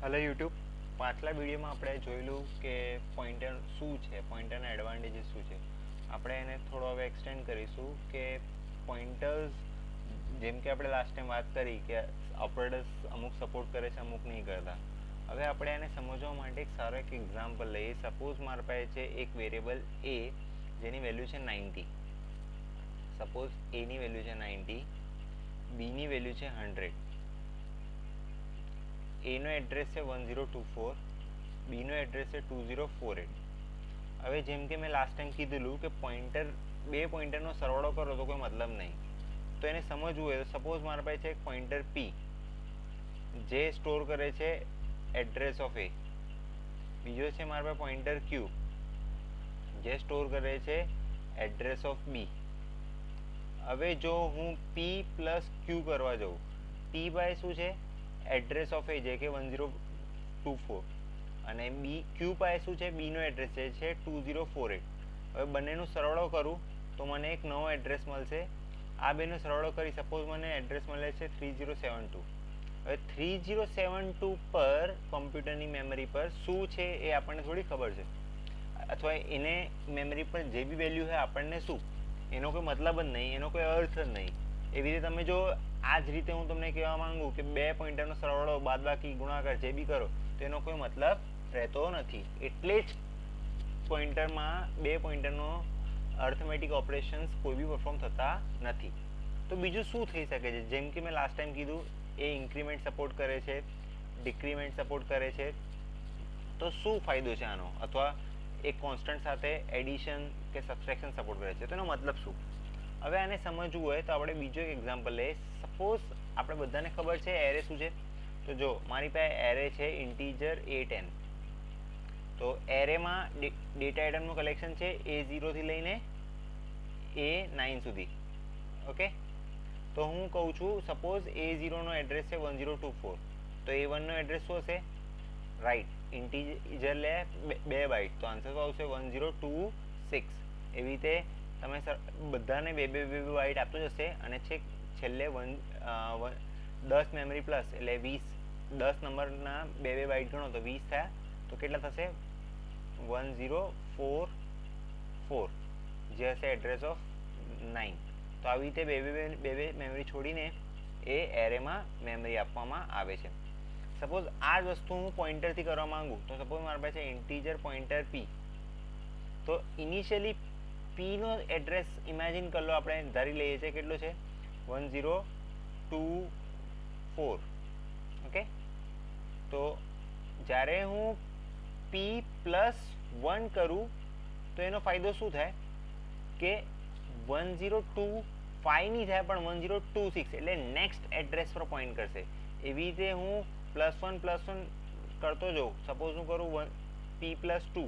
Hello YouTube. પાછલા વિડીયોમાં આપણે જોયેલું કે પોઈન્ટર શું છે, પોઈન્ટરના એડવાન્ટેજીસ શું છે. આપણે એને થોડો હવે એક્સટેન્ડ કરીશું કે પોઈન્ટર્સ, જેમ કે આપણે લાસ્ટ ટાઈમ વાત કરી કે ઓપરેટર્સ અમુક સપોર્ટ કરે છે, અમુક નહીં કરતા. હવે આપણે એને સમજવા માટે એક સારો એક એક્ઝામ્પલ લઈએ. સપોઝ મારા પાસે છે એક વેરિયેબલ એ જેની વેલ્યુ છે 90. સપોઝ એની વેલ્યુ છે 90, બીની વેલ્યુ છે 100. એનો એડ્રેસ છે 1024, બીનો એડ્રેસ છે 2048. હવે જેમ કે મેં લાસ્ટ ટાઈમ કીધેલું કે બે પોઈન્ટરનો સરવાળો કરો તો કોઈ મતલબ નહીં. તો એને સમજવું હોય તો સપોઝ મારા પાસે છે એક પોઈન્ટર પી જે સ્ટોર કરે છે એડ્રેસ ઓફ એ. બીજો છે મારા પાસે પોઈન્ટર ક્યુ જે સ્ટોર કરે છે એડ્રેસ ઓફ બી. હવે જો હું પી પ્લસ ક્યુ કરવા જાઉં, પી બાય શું છે એડ્રેસ ઓફ એ જે કે 1024, અને બી ક્યુ પાસે શું છે બીનો એડ્રેસ જે છે 2048. હવે બંનેનો સરવાળો કરું તો મને એક નવો એડ્રેસ મળશે. આ બેનો સરવાળો કરી સપોઝ મને એડ્રેસ મળે છે 3072. હવે 3072 પર કોમ્પ્યુટરની મેમરી પર શું છે એ આપણને થોડી ખબર છે, અથવા એને મેમરી પર જે બી વેલ્યુ છે આપણને શું, એનો કોઈ મતલબ જ નહીં, એનો કોઈ અર્થ જ નહીં. એવી રીતે તમે જો આ જ રીતે હું તમને કહેવા માંગુ કે બે પોઈન્ટરનો સરવાળો, બાદબાકી, ગુણાકાર જે બી કરો તો એનો કોઈ મતલબ રહેતો નથી. એટલે જ પોઈન્ટરમાં બે પોઈન્ટરનો અર્થમેટિક ઓપરેશન્સ કોઈ બી પરફોર્મ થતા નથી. તો બીજું શું થઈ શકે છે? જેમ કે મેં લાસ્ટ ટાઈમ કીધું, એ ઇન્ક્રીમેન્ટ સપોર્ટ કરે છે, ડિક્રીમેન્ટ સપોર્ટ કરે છે. તો શું ફાયદો છે આનો? અથવા એક કોન્સ્ટન્ટ સાથે એડિશન કે સબટ્રેક્શન સપોર્ટ કરે છે, તો એનો મતલબ શું? હવે આને સમજવું હોય તો આપણે બીજો એક એક્ઝામ્પલ લઈએ. સપોઝ આપણે બધાને ખબર છે એરે શું છે. તો જો મારી પાસે એરે છે ઇન્ટીજર A10. તો એરેમાં ડેટા આઇટમનું કલેક્શન છે A0 થી લઈને A9 સુધી. ઓકે, તો હું કહું છું સપોઝ A0 નો એડ્રેસ છે 1024, તો A1 નો એડ્રેસ શું હશે? રાઈટ, ઇન્ટીજર લે 2 બાઇટ, તો આન્સર શું આવશે? 1026. એવી રીતે તમે બધાને બે બાઇટ આપતો જશે અને છેલ્લે 10 મેમરી પ્લસ એટલે 20, 10 નંબરના બે બાઇટ ગણો તો 20 થયા, તો કેટલા થશે? 1044 જે હશે એડ્રેસ ઓફ 9. તો આવી રીતે બે મેમરી છોડીને એ એરેમાં મેમરી આપવામાં આવે છે. સપોઝ આ જ વસ્તુ હું પોઈન્ટરથી કરવા માંગુ તો સપોઝ મારી પાસે ઇન્ટીજર પોઈન્ટર પી. તો ઇનિશિયલી પીનો એડ્રેસ ઇમેજિન કરી લો, આપણે ધારી લઈએ છીએ કેટલો છે? 1024. ઓકે, તો જ્યારે હું પી પ્લસ 1 કરું તો એનો ફાયદો શું થાય કે 1025 નહીં થાય પણ 1026 એટલે નેક્સ્ટ એડ્રેસ પર પોઈન્ટ કરશે. એવી રીતે હું +1 કરતો જાઉં. સપોઝ હું કરું પી પ્લસ 2,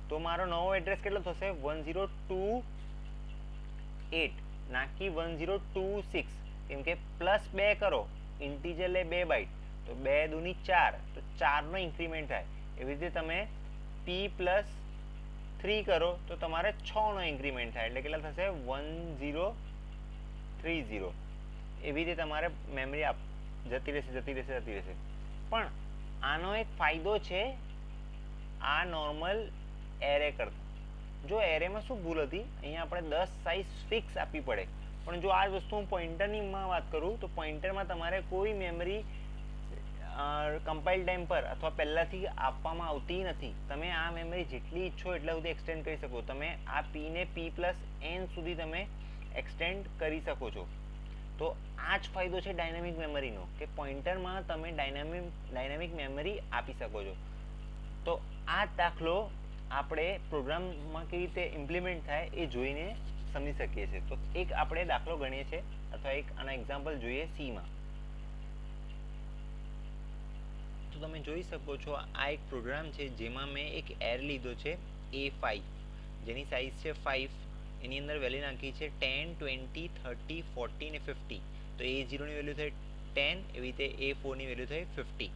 તો મારો નવો એડ્રેસ કેટલો થશે? 1028, નાકી 1026. કેમ કે +2 કરો, ઇન્ટીજર લે 2 બાઇટ, તો 2 દુની 4, તો 4 નો ઇન્ક્રીમેન્ટ થાય. એવી રીતે તમે પી પ્લસ 3 કરો તો તમારે 6 નો ઇન્ક્રીમેન્ટ થાય, એટલે કેટલા થશે? 1030. એવી રીતે તમારે મેમરી જતી રહેશે. પણ આનો એક ફાયદો છે આ નોર્મલ એરે કરતા. જો એરેમાં શું ભૂલ હતી, અહીંયા આપણે 10 સાઇઝ ફિક્સ આપવી પડે, પણ જો આ જ વસ્તુ હું પોઈન્ટરની વાત કરું તો પોઈન્ટરમાં તમારે કોઈ મેમરી કમ્પાઇલ ટાઈમ પર અથવા પહેલાંથી આપવામાં આવતી નથી. તમે આ મેમરી જેટલી ઈચ્છો એટલા સુધી એક્સટેન્ડ કરી શકો. તમે આ પીને P+n સુધી તમે એક્સટેન્ડ કરી શકો છો. તો આ જ ફાયદો છે ડાયનામિક મેમરીનો, કે પોઈન્ટરમાં તમે ડાયનામિક મેમરી આપી શકો છો. તો આ દાખલો આપણે પ્રોગ્રામમાં કેવી રીતે ઇમ્પ્લિમેન્ટ થાય એ જોઈને સમજી શકીએ છીએ. તો એક આપણે દાખલો ગણીએ છીએ અથવા એક આનો એક્ઝામ્પલ જોઈએ સીમાં. તો તમે જોઈ શકો છો આ એક પ્રોગ્રામ છે જેમાં મેં એક એર લીધો છે A5, જેની સાઇઝ છે 5. એની અંદર વેલ્યુ નાખી છે 10, 20, 30, 40 ને 50. તો A0 ની વેલ્યુ થઈ 10, એવી રીતે A4 ની વેલ્યુ થઈ 50.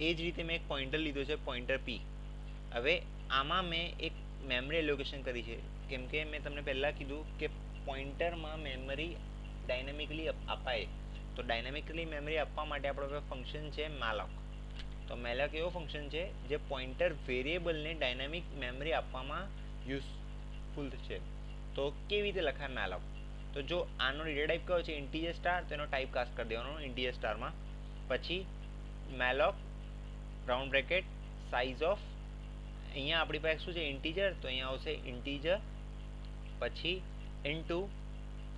એ જ રીતે મેં એક પોઈન્ટર લીધો છે, પોઈન્ટર P. હવે આમાં મેં એક મેમરી એલોકેશન કરી છે. કેમ કે મેં તમને પહેલાં કીધું કે પોઈન્ટરમાં મેમરી ડાયનામિકલી અપાય, તો ડાયનામિકલી મેમરી આપવા માટે આપણો પાસે ફંક્શન છે malloc. તો malloc એવો ફંક્શન છે જે પોઇન્ટર વેરિયેબલને ડાયનામિક મેમરી આપવામાં યુઝફુલ છે. તો કેવી રીતે લખાય malloc? તો જો આનો ડેટા ટાઈપ કયો છે ઇન્ટીજર સ્ટાર, તેનો ટાઈપ કાસ્ટ કરી દેવાનો ઇન્ટીજર સ્ટારમાં. પછી malloc round bracket size of, અહીંયા આપણી પાસે શું છે ઇન્ટીજર, તો અહીંયા આવશે ઇન્ટીજર. પછી ઇન્ટુ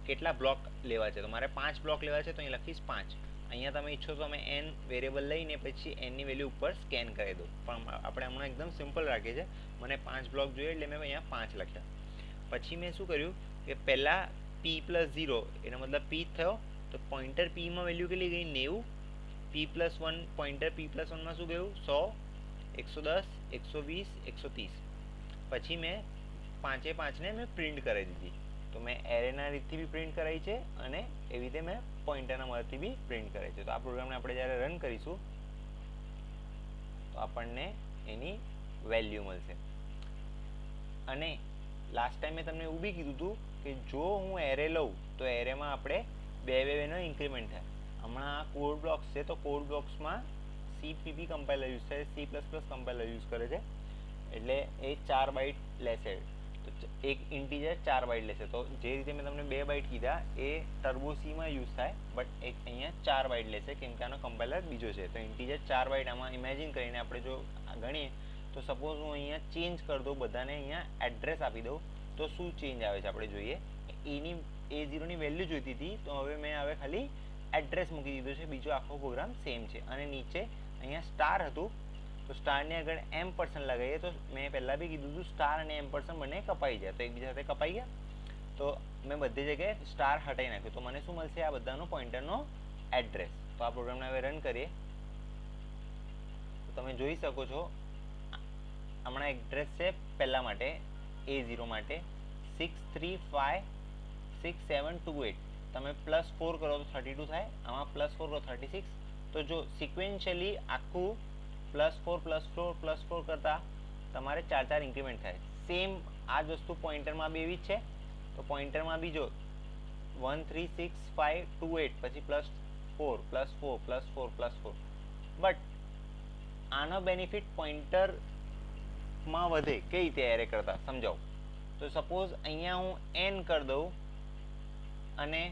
કેટલા બ્લોક લેવા છે, તો મારે 5 બ્લોક લેવા છે તો અહીં લખીશ 5. અહીંયા તમે ઈચ્છો તો તમે n વેરિયેબલ લઈને પછી n ની વેલ્યુ ઉપર સ્કેન કરી દો, પણ આપણે હમણાં એકદમ સિમ્પલ રાખીએ છીએ. મને 5 બ્લોક જોઈએ એટલે મેં અહીંયા 5 લખ્યા. પછી મેં શું કર્યું કે પહેલાં p+0 એનો મતલબ p થયો, તો પોઇન્ટર pમાં વેલ્યુ કેટલી ગઈ 90. p+1 પોઇન્ટર p+1માં શું ગયું 100, 110, 120, 130. પછી મેં 5 ને મેં પ્રિન્ટ કરી દીધી. તો મેં એરેના રીતથી બી પ્રિન્ટ કરાવી છે અને એવી રીતે મેં પોઇન્ટરના મદદથી બી પ્રિન્ટ કરાવી છે. તો આ પ્રોગ્રામને આપણે જ્યારે રન કરીશું તો આપણને એની વેલ્યુ મળશે. અને લાસ્ટ ટાઈમ મેં તમને એવું બી કીધું હતું કે જો હું એરે લઉં તો એરેમાં આપણે બે નો ઇન્ક્રીમેન્ટ થાય. હમણાં આ કોડ બ્લોક્સ છે તો કોડ બ્લોક્સમાં CPP કમ્પાઇલર યુઝ થાય, C++ કમ્પાઇલર યુઝ કરે છે, એટલે એ 4 બાઇટ લેશે. તો એક ઇન્ટીજર 4 બાઇટ લેશે. તો જે રીતે મેં તમને 2 બાઇટ કીધા એ ટર્બો સીમાં યુઝ થાય, બટ એક અહીંયા 4 બાઇટ લેશે કેમ કે આનો કમ્પાઇલર બીજો છે. તો ઇન્ટીજર 4 બાઇટ આમાં ઇમેજિન કરીને આપણે જો ગણીએ તો સપોઝ હું અહીંયા ચેન્જ કરી દઉં, બધાને અહીંયા એડ્રેસ આપી દઉં, તો શું ચેન્જ આવે છે આપણે જોઈએ. એની A0ની વેલ્યુ જોઈતી હતી તો હવે મેં ખાલી એડ્રેસ મૂકી દીધું છે, બીજો આખો પ્રોગ્રામ સેમ છે. અને નીચે અહીંયા સ્ટાર હતું તો સ્ટારની આગળ M% લગાવીએ તો મેં પહેલાં બી કીધું હતું સ્ટાર અને M% બંને કપાઈ જાય, તો એકબીજા સાથે કપાઈ ગયા. તો મેં બધી જગ્યાએ સ્ટાર હટાવી નાખ્યું, તો મને શું મળશે આ બધાનો પોઇન્ટરનો એડ્રેસ. તો આ પ્રોગ્રામને હવે રન કરીએ તો તમે જોઈ શકો છો હમણાં એડ્રેસ છે પહેલા માટે A0 માટે 6356728. તમે +4 કરો તો 32 થાય, આમાં +4 કરો 36. તો જો સિક્વેન્શિયલી આખું +4 કરતાં તમારે 4 ઇન્ક્રીમેન્ટ થાય. સેમ આ જ વસ્તુ પોઇન્ટરમાં બી એવી જ છે. તો પોઇન્ટરમાં બી જો 136528 પછી +4. બટ આનો બેનિફિટ પોઇન્ટરમાં વધે કઈ રીતે એરે કરતા સમજાવો. તો સપોઝ અહીંયા હું n કરી દઉં અને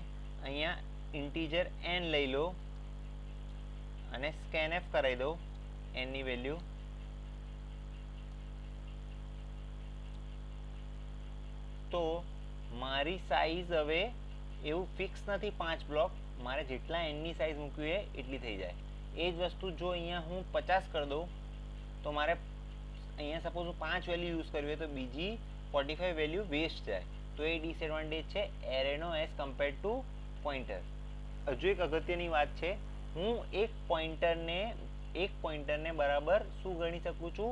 અહીંયા ઇન્ટીજર n લઈ લો અને scanf કરાવી દઉં n ની વેલ્યુ, તો મારી સાઈઝ હવે એવું ફિક્સ નથી 5 બ્લોક, મારે જેટલા n ની સાઈઝ મૂકવી હોય એટલી થઈ જાય. એ જ વસ્તુ જો અહીંયા હું 50 કરી દઉં તો મારે અહીંયા સપોઝ હું 5 વેલ્યુ યુઝ કરવી હોય તો બીજી 45 વેલ્યુ વેસ્ટ જાય. તો એ ડિસએડવાન્ટેજ છે એરેનો એઝ કમ્પેર ટુ પોઇન્ટર. હજુ એક અગત્યની વાત છે, હું એક પોઇન્ટરને બરાબર શું ગણી શકું છું,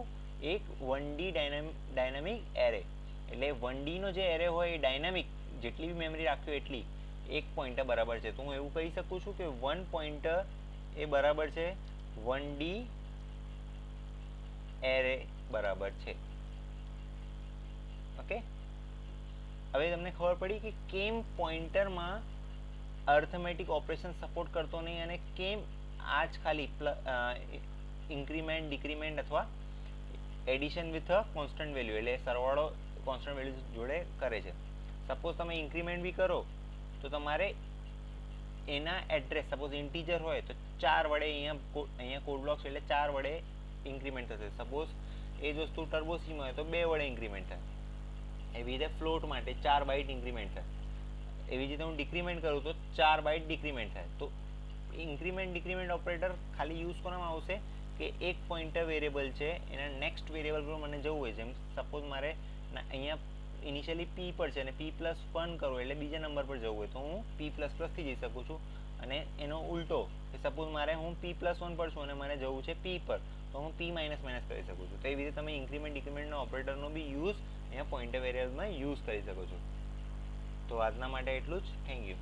એક 1D ડાયનામિક એરે. એટલે 1D નો જે એરે હોય એ ડાયનામિક જેટલી બી મેમરી રાખવી હોય એટલી એક પોઇન્ટર બરાબર છે. તો હું એવું કહી શકું છું કે 1 પોઇન્ટર એ બરાબર છે 1D એરે બરાબર છે. ઓકે, હવે તમને ખબર પડી કે કેમ પોઇન્ટરમાં અર્થમેટિક ઓપરેશન સપોર્ટ કરતો નહીં અને કેમ આજ ખાલી ઇન્ક્રીમેન્ટ ડિક્રીમેન્ટ અથવા addition with a constant value એટલે સરવાળો કોન્સ્ટન્ટ વેલ્યુ જોડે કરે છે. સપોઝ તમે ઇન્ક્રીમેન્ટ બી કરો તો તમારે એના એડ્રેસ સપોઝ ઇન્ટીજર હોય તો 4 વડે અહીંયા કોડ બ્લોક્સ એટલે 4 વડે ઇન્ક્રીમેન્ટ થશે. સપોઝ એ જ વસ્તુ ટર્બો સીમાં હોય તો 2 વડે ઇન્ક્રીમેન્ટ થાય. એવી રીતે ફ્લોટ માટે 4 બાઇટ ઇન્ક્રીમેન્ટ થાય. એવી રીતે હું ડિક્રીમેન્ટ કરું તો 4 બાઇટ ડિક્રીમેન્ટ થાય. તો ઇન્ક્રીમેન્ટ ડિક્રીમેન્ટ ઓપરેટર ખાલી યુઝ કરવામાં આવશે કે એક પોઇન્ટર વેરિયેબલ છે એના નેક્સ્ટ વેરિયેબલ પર મને જવું હોય, જેમ સપોઝ મારે અહીંયા ઇનિશિયલી p પર છે અને p+1 કરું એટલે બીજા નંબર પર જવું હોય તો હું p++ થી જઈ શકું છું. અને એનો ઉલટો કે સપોઝ મારે હું p+1 પર છું અને મને જવું છે p પર તો હું p-, કરી શકું છું. તો એવી રીતે તમે ઇન્ક્રીમેન્ટ ડિક્રીમેન્ટના ઓપરેટરનો બી યુઝ અહીંયા પોઇન્ટર વેરિયેબલમાં યુઝ કરી શકો છો. તો આજના માટે એટલું જ. Thank you.